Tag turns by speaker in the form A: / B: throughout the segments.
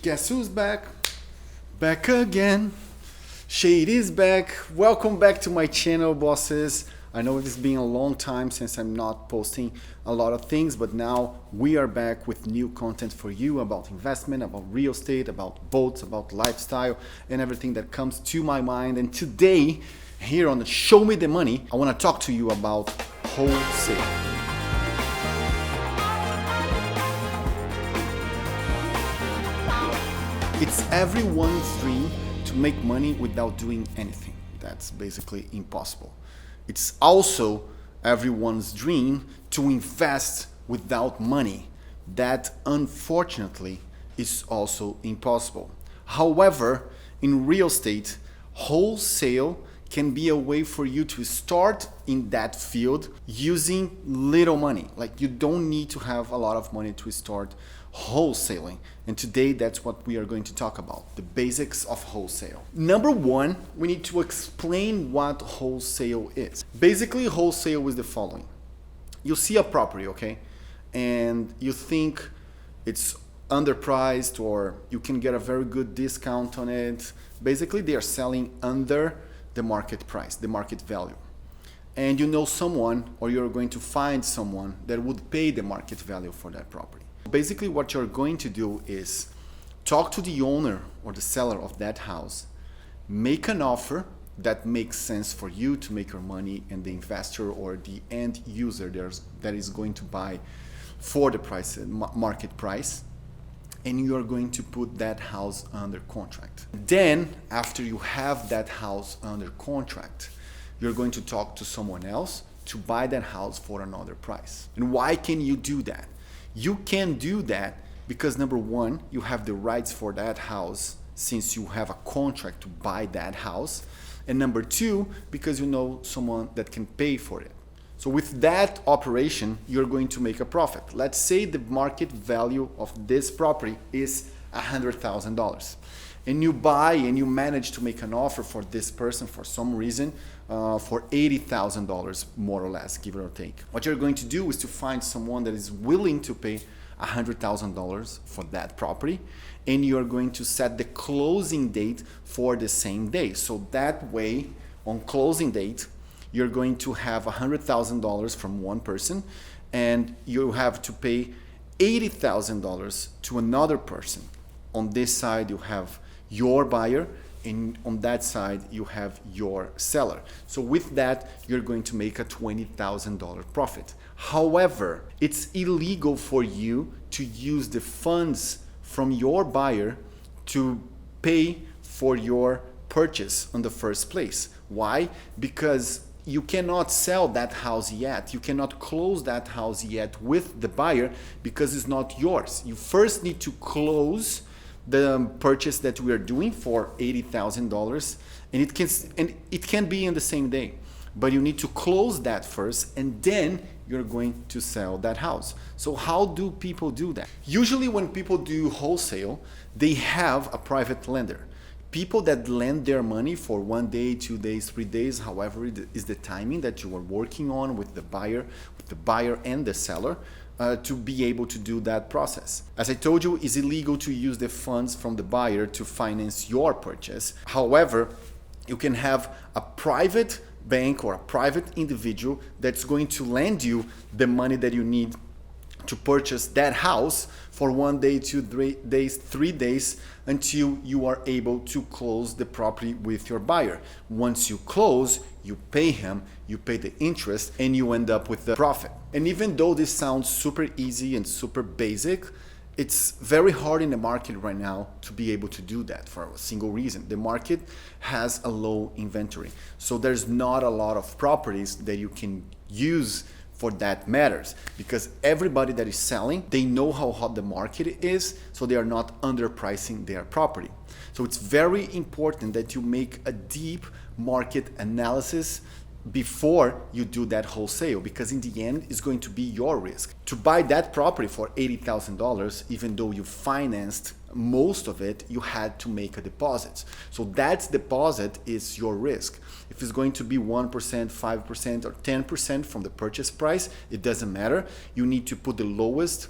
A: Guess who's back? Back again. Shade is back. Welcome back to my channel, bosses. I know it's been a long time since I'm not posting a lot of things, but now we are back with new content for you about investment, about real estate, about boats, about lifestyle, and everything that comes to my mind. And today, here on the Show Me the Money, I want to talk to you about wholesale. It's everyone's dream to make money without doing anything. That's basically impossible. It's also everyone's dream to invest without money. That unfortunately is also impossible. However, in real estate, wholesale can be a way for you to start in that field using little money. Like, you don't need to have a lot of money to start wholesaling. And today that's what we are going to talk about, the basics of wholesale. Number one, we need to explain what wholesale is. Basically, wholesale is the following. You see a property, okay? And you think it's underpriced or you can get a very good discount on it. Basically, they are selling under the market price, the market value. And you know someone, or you're going to find someone that would pay the market value for that property. Basically, what you're going to do is talk to the owner or the seller of that house, make an offer that makes sense for you to make your money and the investor or the end user that is going to buy for the price, market price, and you are going to put that house under contract. Then, after you have that house under contract, you're going to talk to someone else to buy that house for another price. And why can you do that? You can do that because, number one, you have the rights for that house since you have a contract to buy that house. And number two, because you know someone that can pay for it. So with that operation, you're going to make a profit. Let's say the market value of this property is $100,000. And you buy and you manage to make an offer for this person for some reason for $80,000, more or less, give or take. What you're going to do is to find someone that is willing to pay $100,000 for that property, and you're going to set the closing date for the same day. So that way, on closing date, you're going to have $100,000 from one person, and you have to pay $80,000 to another person. On this side, you have your buyer, and on that side, you have your seller. So with that, you're going to make a $20,000 profit. However, it's illegal for you to use the funds from your buyer to pay for your purchase in the first place. Why? Because you cannot sell that house yet. You cannot close that house yet with the buyer because it's not yours. You first need to close the purchase that we are doing for $80,000, and it can be in the same day, but you need to close that first, and then you're going to sell that house. So how do people do that? Usually when people do wholesale, they have a private lender. People that lend their money for 1 day, 2 days, 3 days, however it is the timing that you are working on with the buyer and the seller, to be able to do that process. As I told you, it's illegal to use the funds from the buyer to finance your purchase. However, you can have a private bank or a private individual that's going to lend you the money that you need to purchase that house for 1 day, 2 days, 3 days, until you are able to close the property with your buyer. Once you close, you pay him, you pay the interest, and you end up with the profit. And even though this sounds super easy and super basic, it's very hard in the market right now to be able to do that for a single reason. The market has a low inventory. So there's not a lot of properties that you can use for that matters, because everybody that is selling, they know how hot the market is, so they are not underpricing their property. So it's very important that you make a deep market analysis before you do that wholesale, because in the end it's going to be your risk. To buy that property for $80,000, even though you financed most of it, you had to make a deposit. So that deposit is your risk. If it's going to be 1%, 5%, or 10% from the purchase price, it doesn't matter. You need to put the lowest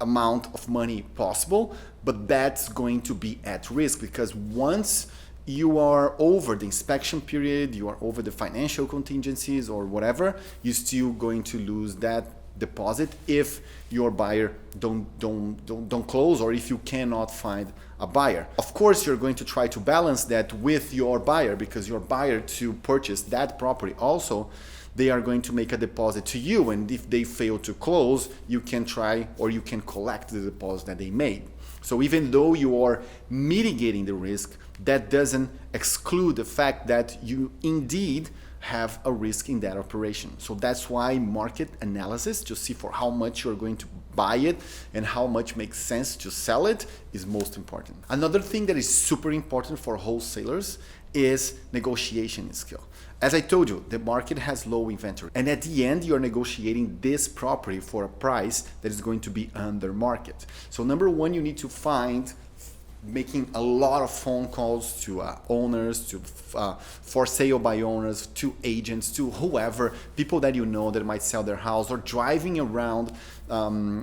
A: amount of money possible, but that's going to be at risk because once you are over the inspection period, you are over the financial contingencies or whatever, you're still going to lose that deposit if your buyer don't close or if you cannot find a buyer. Of course, you're going to try to balance that with your buyer because your buyer to purchase that property also, they are going to make a deposit to you, and if they fail to close, you can try or you can collect the deposit that they made. So even though you are mitigating the risk, that doesn't exclude the fact that you indeed have a risk in that operation. So that's why market analysis to see for how much you're going to buy it and how much makes sense to sell it is most important. Another thing that is super important for wholesalers is negotiation skill. As I told you, the market has low inventory, and at the end you're negotiating this property for a price that is going to be under market. So number one, you need to find making a lot of phone calls to owners, to for sale by owners, to agents, to whoever, people that you know that might sell their house, or driving around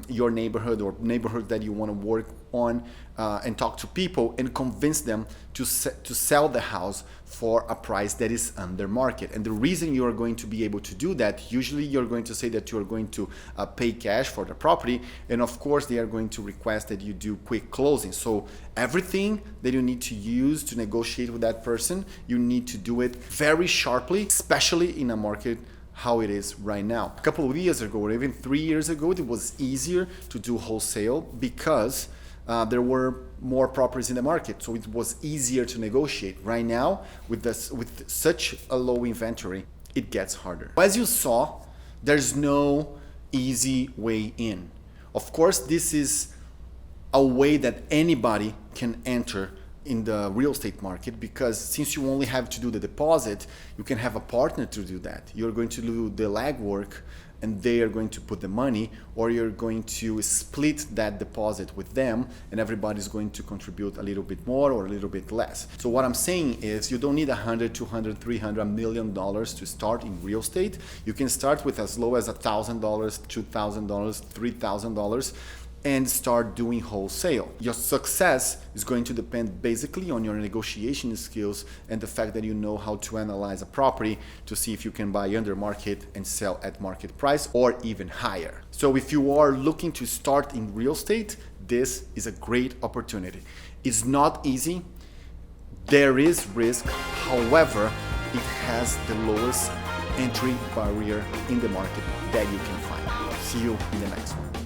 A: your neighborhood or neighborhood that you want to work on and talk to people and convince them to sell the house for a price that is under market. And the reason you are going to be able to do that, usually you're going to say that you're going to pay cash for the property, and of course they are going to request that you do quick closing. So everything that you need to use to negotiate with that person, you need to do it very sharply, especially in a market how it is right now. A couple of years ago or even 3 years ago, it was easier to do wholesale because there were more properties in the market, so it was easier to negotiate. Right now, with such a low inventory, it gets harder. As you saw, there's no easy way in. Of course, this is a way that anybody can enter in the real estate market, because since you only have to do the deposit, you can have a partner to do that. You're going to do the legwork and they are going to put the money, or you're going to split that deposit with them and everybody's going to contribute a little bit more or a little bit less. So what I'm saying is you don't need $100, $200, $300, $1 million to start in real estate. You can start with as low as $1,000, $2,000, $3,000 and start doing wholesale. Your success is going to depend basically on your negotiation skills and the fact that you know how to analyze a property to see if you can buy under market and sell at market price or even higher. So if you are looking to start in real estate, this is a great opportunity. It's not easy. There is risk. However, it has the lowest entry barrier in the market that you can find. See you in the next one.